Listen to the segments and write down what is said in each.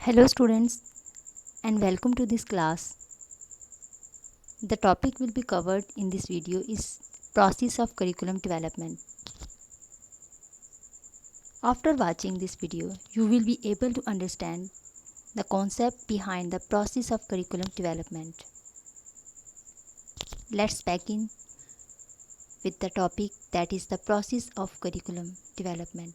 Hello students and welcome to this class. The topic will be covered in this video is process of curriculum development. After watching this video, you will be able to understand the concept behind the process of curriculum development. Let's begin with the topic that is the process of curriculum development.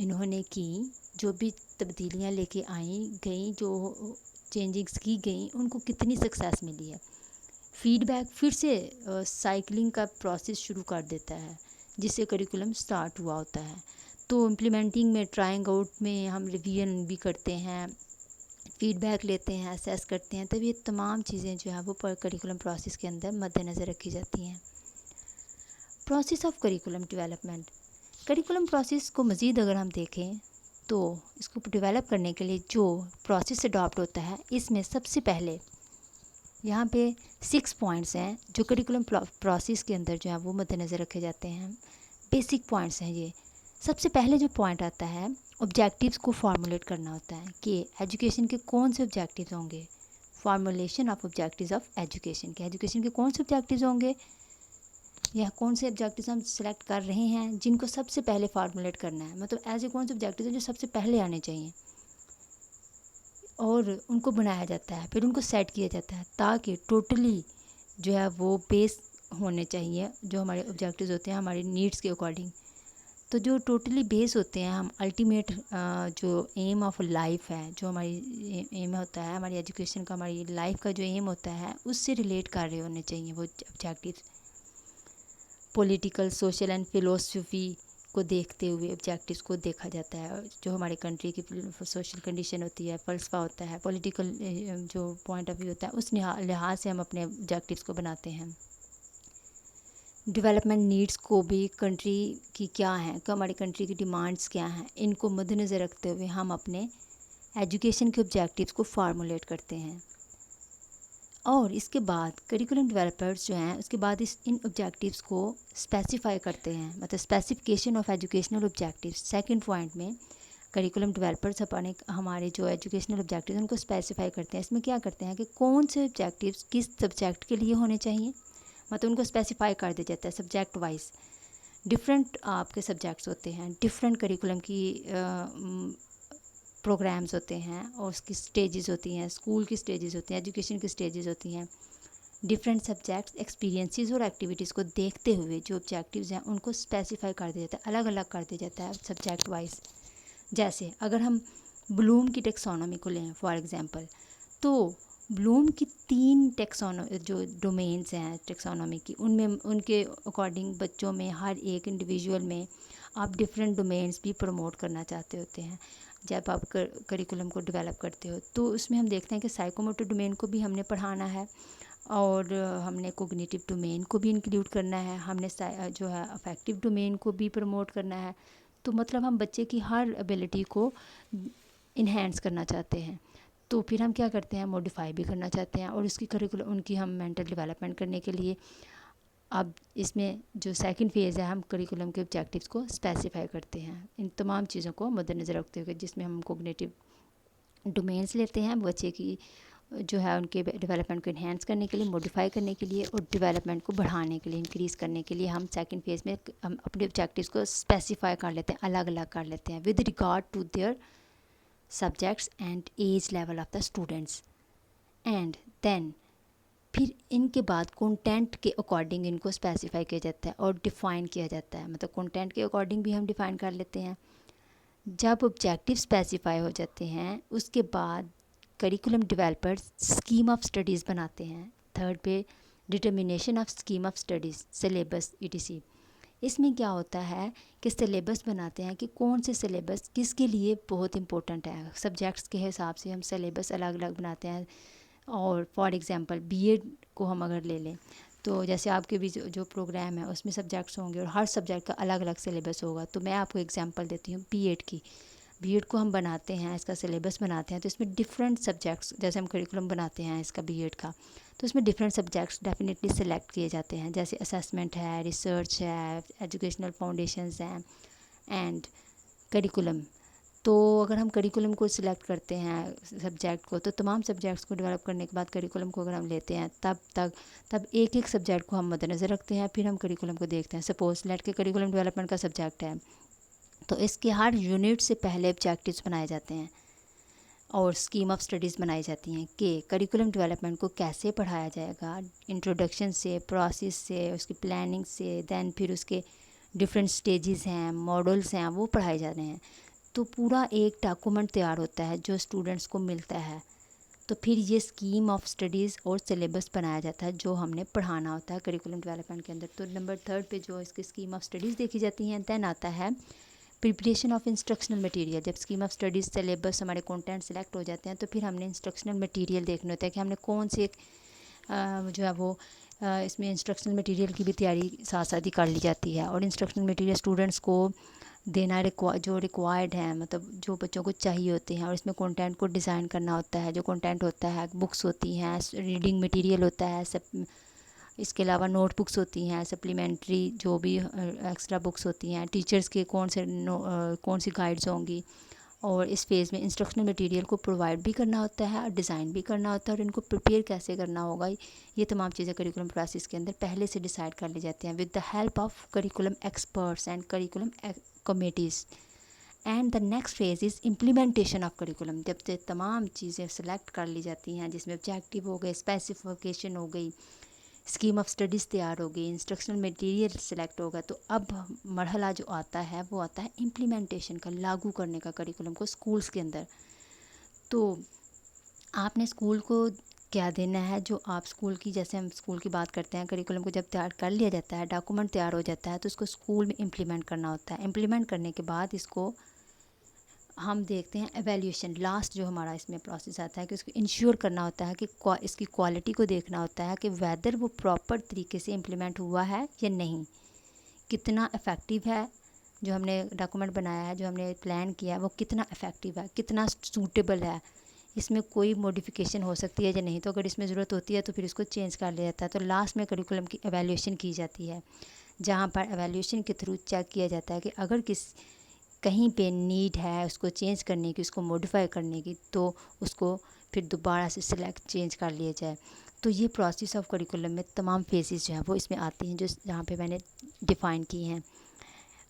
انہوں نے کی، جو بھی تبدیلیاں لے کے گئیں، جو چینجنگس کی گئیں، ان کو کتنی سکسیس ملی ہے۔ فیڈ بیک پھر سے سائیکلنگ کا پروسیس شروع کر دیتا ہے، جس سے کریکولم سٹارٹ ہوا ہوتا ہے۔ تو امپلیمنٹنگ میں، ٹرائنگ آؤٹ میں ہم ریویژن بھی کرتے ہیں، فیڈ بیک لیتے ہیں، اسیس کرتے ہیں، تب یہ تمام چیزیں جو ہیں وہ کریکولم پروسیس کے اندر مد نظر رکھی جاتی ہیں۔ Process of curriculum development, curriculum process کو مزید اگر ہم دیکھیں تو اس کو ڈیولپ کرنے کے لیے جو پروسیس اڈاپٹ ہوتا ہے، اس میں سب سے پہلے یہاں پہ 6 پوائنٹس ہیں جو کریکولم پروسیس کے اندر جو ہے وہ مد نظر رکھے جاتے ہیں۔ بیسک پوائنٹس ہیں یہ۔ سب سے پہلے جو پوائنٹ آتا ہے، آبجیکٹیوز کو فارمولیٹ کرنا ہوتا ہے کہ ایجوکیشن کے کون سے آبجیکٹیوز ہوں گے۔ Formulation of objectives of education, کہ ایجوکیشن کے کون سے آبجیکٹیوز ہوں گے، یا کون سے آبجیکٹیوز ہم سلیکٹ کر رہے ہیں جن کو سب سے پہلے فارمولیٹ کرنا ہے، مطلب ایسے کون سے آبجیکٹیوز ہیں جو سب سے پہلے آنے چاہیے، اور ان کو بنایا جاتا ہے، پھر ان کو سیٹ کیا جاتا ہے تاکہ ٹوٹلی جو ہے وہ بیس ہونے چاہیے، جو ہمارے آبجیکٹیوز ہوتے ہیں ہماری نیڈس کے اکارڈنگ۔ تو جو ٹوٹلی بیس ہوتے ہیں، ہم الٹیمیٹ جو ایم آف لائف ہے، جو ہماری ایم ہوتا ہے ہماری ایجوکیشن کا، ہماری لائف کا جو ایم ہوتا ہے، اس سے ریلیٹ کر رہے ہونے چاہیے وہ آبجیکٹیوز۔ پولیٹیکل، سوشل اینڈ فلسفی کو دیکھتے ہوئے آبجیکٹیوز کو دیکھا جاتا ہے، جو ہمارے کنٹری کی سوشل کنڈیشن ہوتی ہے، فلسفہ ہوتا ہے، پولیٹیکل جو پوائنٹ آف ویو ہوتا ہے، اس لحاظ سے ہم اپنے آبجیکٹیوز کو بناتے ہیں۔ ڈیولپمنٹ نیڈس کو بھی کنٹری کی کیا ہیں، کہ ہماری کنٹری کی ڈیمانڈس کیا ہیں، ان کو مد نظر رکھتے ہوئے ہم اپنے ایجوکیشن کے آبجیکٹیوز کو فارمولیٹ کرتے ہیں۔ اور اس کے بعد کریکولم ڈیولپرز جو ہیں، اس کے بعد ان آبجیکٹیوز کو اسپیسیفائی کرتے ہیں، مطلب specification of educational objectives. Second point میں کریکولم ڈیولپرز اپنے ہمارے جو ایجوکیشنل آبجیکٹیوز ہیں ان کو اسپیسیفائی کرتے ہیں۔ اس میں کیا کرتے ہیں کہ کون سے آبجیکٹیوز کس سبجیکٹ کے لیے ہونے چاہیے، مطلب ان کو اسپیسیفائی کر دیا جاتا ہے سبجیکٹ وائز۔ ڈفرینٹ آپ کے سبجیکٹس ہوتے ہیں، ڈفرینٹ کریکولم کی پروگرامز ہوتے ہیں، اور اس کی سٹیجز ہوتی ہیں، اسکول کی سٹیجز ہوتی ہیں، ایجوکیشن کی سٹیجز ہوتی ہیں۔ ڈفرینٹ سبجیکٹس، ایکسپیرینسز اور ایکٹیویٹیز کو دیکھتے ہوئے جو آبجیکٹیوز ہیں ان کو اسپیسیفائی کر دیا جاتا ہے، الگ الگ کر دیا جاتا ہے سبجیکٹ وائز۔ جیسے اگر ہم بلوم کی ٹیکسانومی کو لیں فار ایگزامپل، تو بلوم کی 3 جو ڈومینز ہیں ٹیکسانومی کی، ان میں ان کے اکارڈنگ بچوں میں ہر ایک انڈیویجول میں آپ ڈفرینٹ ڈومینز بھی پروموٹ کرنا چاہتے ہوتے ہیں جب آپ کریکولم کو ڈیولپ کرتے ہو۔ تو اس میں ہم دیکھتے ہیں کہ سائیکوموٹر ڈومین کو بھی ہم نے پڑھانا ہے، اور ہم نے کوگنیٹیو ڈومین کو بھی انکلیوڈ کرنا ہے، ہم نے جو ہے افیکٹو ڈومین کو بھی پروموٹ کرنا ہے۔ تو مطلب ہم بچے کی ہر ایبلٹی کو انہینس کرنا چاہتے ہیں، تو پھر ہم کیا کرتے ہیں، موڈیفائی بھی کرنا چاہتے ہیں، اور اس کی ان کی ہم مینٹل ڈیولپمنٹ کرنے کے لیے اب اس میں جو سیکنڈ فیز ہے، ہم کریکولم کے آبجیکٹیوز کو اسپیسیفائی کرتے ہیں، ان تمام چیزوں کو مد نظر رکھتے ہوئے، جس میں ہم کوگنیٹیو ڈومینس لیتے ہیں بچے کی جو ہے ان کے ڈیولپمنٹ کو انہینس کرنے کے لیے، موڈیفائی کرنے کے لیے، اور ڈیولپمنٹ کو بڑھانے کے لیے، انکریز کرنے کے لیے ہم سیکنڈ فیز میں ہم اپنے آبجیکٹیوز کو اسپیسیفائی کر لیتے ہیں، الگ الگ کر لیتے ہیں with regard to their subjects and age level of the students. And then پھر ان کے بعد کنٹینٹ کے اکارڈنگ ان کو اسپیسیفائی کیا جاتا ہے اور ڈیفائن کیا جاتا ہے، مطلب کنٹینٹ کے اکارڈنگ بھی ہم ڈیفائن کر لیتے ہیں۔ جب آبجیکٹیو اسپیسیفائی ہو جاتے ہیں، اس کے بعد curriculum developers scheme of studies بناتے ہیں۔ تھرڈ پہ determination of scheme of studies, syllabus ETC۔ اس میں کیا ہوتا ہے کہ سلیبس بناتے ہیں کہ کون سے سلیبس کس کے لیے بہت امپورٹنٹ ہے، سبجیکٹس کے حساب سے ہم سلیبس الگ الگ بناتے ہیں۔ اور فار ایگزامپل BEd کو ہم اگر لے لیں تو جیسے آپ کے بھی جو پروگرام ہے اس میں سبجیکٹس ہوں گے، اور ہر سبجیکٹ کا الگ الگ سلیبس ہوگا۔ تو میں آپ کو ایگزامپل دیتی ہوں BEd کی۔ BEd کو ہم بناتے ہیں، اس کا سلیبس بناتے ہیں، تو اس میں ڈفرینٹ سبجیکٹس، جیسے ہم کریکولم بناتے ہیں اس کا BEd کا، تو اس میں ڈفرینٹ سبجیکٹس ڈیفینیٹلی سلیکٹ کیے جاتے ہیں، جیسے اسیسمنٹ ہے، ریسرچ ہے، ایجوکیشنل فاؤنڈیشنز ہیں، اینڈ کریکولم۔ تو اگر ہم کریکولم کو سلیکٹ کرتے ہیں سبجیکٹ کو، تو تمام سبجیکٹس کو ڈیولپ کرنے کے بعد کریکولم کو اگر ہم لیتے ہیں، تب ایک ایک سبجیکٹ کو ہم مد نظر رکھتے ہیں، پھر ہم کریکولم کو دیکھتے ہیں۔ سپوز لیٹ کے کریکولم ڈیولپمنٹ کا سبجیکٹ ہے، تو اس کے ہر یونٹ سے پہلے آبجیکٹیوز بنائے جاتے ہیں اور اسکیم آف اسٹڈیز بنائی جاتی ہیں کہ کریکولم ڈیولپمنٹ کو کیسے پڑھایا جائے گا، انٹروڈکشن سے، پروسیس سے، اس کی پلاننگ سے، دین پھر اس کے ڈفرینٹ سٹیجز ہیں، ماڈلس ہیں، وہ پڑھائے جاتے ہیں۔ تو پورا ایک ڈاکومنٹ تیار ہوتا ہے جو اسٹوڈنٹس کو ملتا ہے. تو پھر یہ اسکیم آف اسٹڈیز اور سلیبس بنایا جاتا ہے جو ہم نے پڑھانا ہوتا ہے کریکولم ڈیولپمنٹ کے اندر. تو نمبر 3 پہ جو اس کی اسکیم آف اسٹڈیز دیکھی جاتی ہیں. دین آتا ہے پریپریشن آف انسٹرکشنل مٹیریل. جب اسکیم آف اسٹڈیز سلیبس ہمارے کانٹینٹ سلیکٹ ہو جاتے ہیں تو پھر ہم نے انسٹرکشنل مٹیریل دیکھنا ہوتا ہے کہ ہم نے کون سے جو ہے وہ اس میں انسٹرکشنل مٹیریل کی بھی تیاری ساتھ ساتھ ہی کر لی جاتی ہے. اور انسٹرکشنل مٹیریل اسٹوڈنٹس کو دینا جو ریکوائرڈ ہیں، مطلب جو بچوں کو چاہیے ہوتے ہیں. اور اس میں کنٹینٹ کو ڈیزائن کرنا ہوتا ہے. جو کنٹینٹ ہوتا ہے، بکس ہوتی ہیں، ریڈنگ مٹیریل ہوتا ہے، اس کے علاوہ نوٹ بکس ہوتی ہیں، سپلیمنٹری جو بھی ایکسٹرا بکس ہوتی ہیں، ٹیچرس کے کون سی گائیڈز ہوں گی. اور اس فیز میں انسٹرکشنل مٹیریل کو پرووائڈ بھی کرنا ہوتا ہے اور ڈیزائن بھی کرنا ہوتا ہے. اور ان کو پریپیئر کیسے کرنا ہوگا، یہ تمام چیزیں کریکولم پروسیس کے اندر پہلے سے ڈیسائیڈ کر لی جاتی ہیں with the help of curriculum experts and curriculum committees. And the next phase is implementation of curriculum. جب سے تمام چیزیں سلیکٹ کر لی جاتی ہیں جس میں آبجیکٹیو ہو گئے، اسپیسیفیکیشن ہو گئی، اسکیم آف اسٹڈیز تیار ہو گئی، انسٹرکشنل مٹیریل سلیکٹ ہوگا، تو اب مرحلہ جو آتا ہے وہ آتا ہے امپلیمنٹیشن کا، لاگو کرنے کا کریکولم کو اسکولس کے اندر. تو آپ نے اسکول کو کیا دینا ہے، جو آپ اسکول کی، جیسے ہم اسکول کی بات کرتے ہیں، کریکولم کو جب تیار کر لیا جاتا ہے، ڈاکومنٹ تیار ہو جاتا ہے، تو اس کو اسکول میں امپلیمنٹ کرنا ہوتا ہے. امپلیمنٹ کرنے کے بعد اس کو ہم دیکھتے ہیں ایویلیوشن. لاسٹ جو ہمارا اس میں پروسیس آتا ہے کہ اس کو انشور کرنا ہوتا ہے کہ اس کی کوالٹی کو دیکھنا ہوتا ہے کہ ویدر وہ پراپر طریقے سے امپلیمنٹ ہوا ہے یا نہیں، کتنا افیکٹو ہے. جو ہم نے ڈاکومنٹ بنایا ہے، جو ہم نے پلان کیا ہے، وہ کتنا افیکٹو ہے، کتنا سوٹیبل ہے، اس میں کوئی موڈیفیکیشن ہو سکتی ہے یا نہیں. تو اگر اس میں ضرورت ہوتی ہے تو پھر اس کو چینج کر لیا جاتا ہے. تو لاسٹ میں کریکولم کی ایویلیوشن کی جاتی ہے، جہاں پر ایویلیوشن کے تھرو چیک کیا جاتا ہے کہ اگر کہیں پہ نیڈ ہے اس کو چینج کرنے کی، اس کو موڈیفائی کرنے کی، تو اس کو پھر دوبارہ سے سلیکٹ چینج کر لیا جائے. تو یہ پروسیس آف کریکولم میں تمام فیزز جو ہیں وہ اس میں آتی ہیں، جو جہاں پہ میں نے ڈیفائن کی ہیں.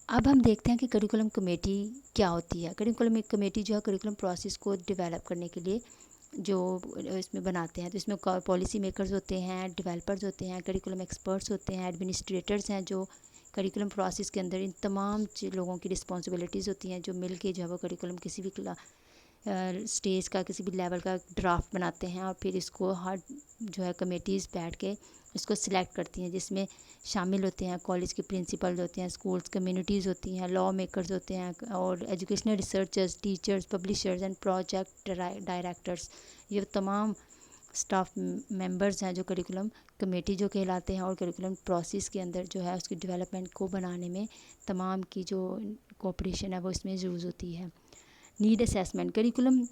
اب ہم دیکھتے ہیں کہ کریکولم کمیٹی کیا ہوتی ہے. کریکولم کمیٹی جو ہے کریکولم پروسیس کو ڈیولپ کرنے کے لیے جو اس میں بناتے ہیں. تو اس میں پالیسی میکرز ہوتے ہیں، ڈیولپرز ہوتے ہیں، کریکولم ایکسپرٹس ہوتے ہیں، ایڈمنسٹریٹرز ہیں جو کریکولم پروسیس کے اندر ان تمام لوگوں کی رسپانسبلٹیز ہوتی ہیں، جو مل کے جو ہے وہ کریکولم کسی بھی اسٹیج کا، کسی بھی لیول کا ڈرافٹ بناتے ہیں. اور پھر اس کو ہر جو ہے کمیٹیز بیٹھ کے اس کو سلیکٹ کرتی ہیں، جس میں شامل ہوتے ہیں کالج کے پرنسپل ہوتے ہیں، اسکولس کمیونٹیز ہوتی ہیں، لا میکرز ہوتے ہیں، اور educational researchers, teachers, publishers and project directors. یہ تمام اسٹاف ممبرز ہیں جو کریکولم کمیٹی جو کہلاتے ہیں. اور کریکولم پروسیس کے اندر جو ہے اس کی ڈیولپمنٹ کو بنانے میں تمام کی جو کوپریشن ہے وہ اس میں یوز ہوتی ہے. Need assessment. کریکولم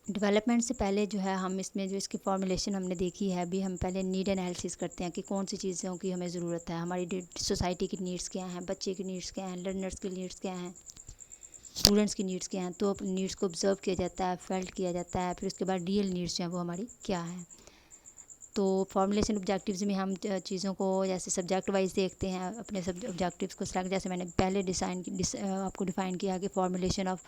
ڈیولپمنٹ سے پہلے جو ہے ہم اس میں جو اس کی فارمولیشن ہم نے دیکھی ہے ابھی، ہم پہلے نیڈ انالیسس کرتے ہیں کہ کون سی چیزوں کی ہمیں ضرورت ہے، ہماری سوسائٹی کی نیڈس کیا ہیں، بچے کی نیڈس کیا ہیں، لرنرس کی نیڈس کیا ہیں، اسٹوڈنٹس کی نیڈس کیا ہیں. تو نیڈس کو آبزرو کیا جاتا ہے، فیلٹ کیا جاتا ہے. پھر اس کے بعد ریئل نیڈس جو ہیں وہ ہماری کیا ہیں. تو فارمولیشن آبجیکٹیوز میں ہم چیزوں کو جیسے سبجیکٹ وائز دیکھتے ہیں، اپنے آبجیکٹیوز کو سلیکٹ، جیسے میں نے پہلے آپ کو ڈیفائن کیا کہ فارمولیشن آف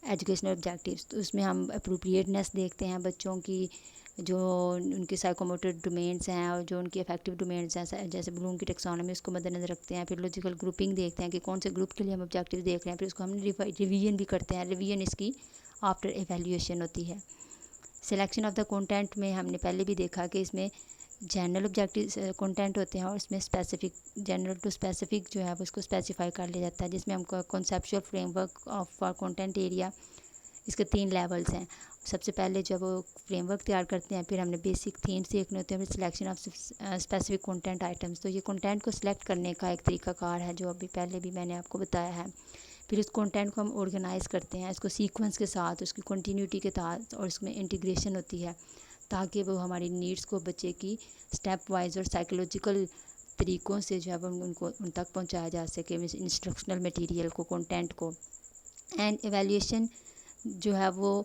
ایجوکیشنل آبجیکٹیوز. تو اس میں ہم اپروپریٹنیس دیکھتے ہیں بچوں کی، جو ان کی سائیکوموٹر ڈومینس ہیں اور جو ان کی افیکٹو ڈومینس ہیں، جیسے بلوم کی ٹیکسانومی، اس کو مد نظر رکھتے ہیں. پھر لاجیکل گروپنگ دیکھتے ہیں کہ کون سے گروپ کے لیے ہم آبجیکٹیو دیکھ رہے ہیں. پھر اس کو ہم ریویژن بھی کرتے ہیں. ریویژن اس کی آفٹر ایویلیویشن ہوتی ہے. سلیکشن آف دا کنٹینٹ میں ہم نے پہلے بھی دیکھا کہ اس میں جنرل آبجیکٹیو کنٹینٹ ہوتے ہیں اور اس میں اسپیسیفک، جنرل ٹو اسپیسیفک جو ہے وہ اس کو اسپیسیفائی کر لیا جاتا ہے، جس میں ہم conceptual framework of for content area. اس کے 3 لیولز ہیں. سب سے پہلے جب وہ فریم ورک تیار کرتے ہیں، پھر ہم نے بیسک تھیمس دیکھنے ہوتے ہیں، پھر selection of specific content items. تو یہ کنٹینٹ کو سلیکٹ کرنے کا ایک طریقہ کار ہے جو ابھی پہلے بھی میں نے آپ کو بتایا ہے. پھر اس کنٹینٹ کو ہم آرگنائز کرتے ہیں، اس کو سیکوینس کے ساتھ، اس کی کنٹینیوٹی کے ساتھ، اور اس میں انٹیگریشن ہوتی ہے تاکہ وہ ہماری نیڈس کو بچے کی اسٹیپ وائز اور سائیکولوجیکل طریقوں سے جو ہے وہ ان تک پہنچایا جا سکے، انسٹرکشنل مٹیریل کو، کنٹینٹ کو. اینڈ ایویلیویشن جو ہے وہ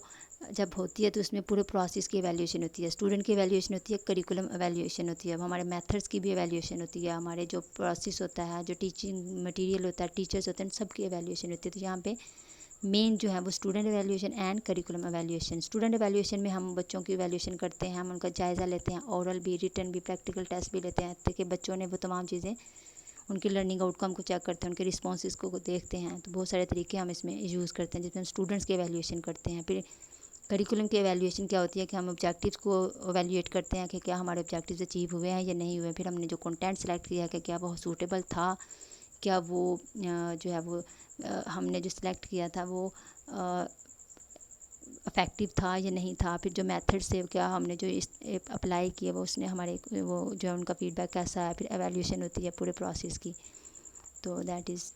جب ہوتی ہے تو اس میں پورے پروسیس کی ایویلیویشن ہوتی ہے. اسٹوڈنٹ کی ایویلیویشن ہوتی ہے، کریکولم ایویلیویشن ہوتی ہے، ہمارے میتھڈس کی بھی ایویلیویشن ہوتی ہے، ہمارے جو پروسیس ہوتا ہے، جو ٹیچنگ مٹیریل ہوتا ہے، ٹیچرز ہوتے ہیں، سب کی ایویلیویشن ہوتی ہے. تو یہاں پہ مین جو ہے وہ student evaluation and curriculum evaluation. Student evaluation میں ہم بچوں کی ایویلیویشن کرتے ہیں، ہم ان کا جائزہ لیتے ہیں، اورل بھی، ریٹن بھی، پریکٹیکل ٹیسٹ بھی لیتے ہیں، تاکہ بچوں نے وہ تمام چیزیں ان کے لرننگ آؤٹ کم کو چیک کرتے ہیں، ان کے رسپانسز کو دیکھتے ہیں. تو بہت سارے طریقے ہم اس میں یوز کرتے ہیں جس میں ہم اسٹوڈنٹس کی ایویلیویشن کرتے ہیں. پھر کریکولم کی ایویلیویشن کیا ہوتی ہے کہ ہم آبجیکٹیوز کو ایویلیویٹ کرتے ہیں کہ کیا ہمارے آبجیکٹیوز اچیو ہوئے ہیں یا نہیں ہوئے. پھر ہم نے جو کنٹینٹ سلیکٹ کیا کہ کیا وہ سوٹیبل تھا، کیا وہ جو ہے وہ ہم نے جو سلیکٹ کیا تھا وہ افیکٹو تھا یا نہیں تھا. پھر جو میتھڈ سے کیا ہم نے جو اپلائی کیا وہ اس نے ہمارے وہ جو ہے ان کا فیڈ بیک کیسا ہے. پھر ایویلیویشن ہوتی ہے پورے پروسیس کی. تو دیٹ از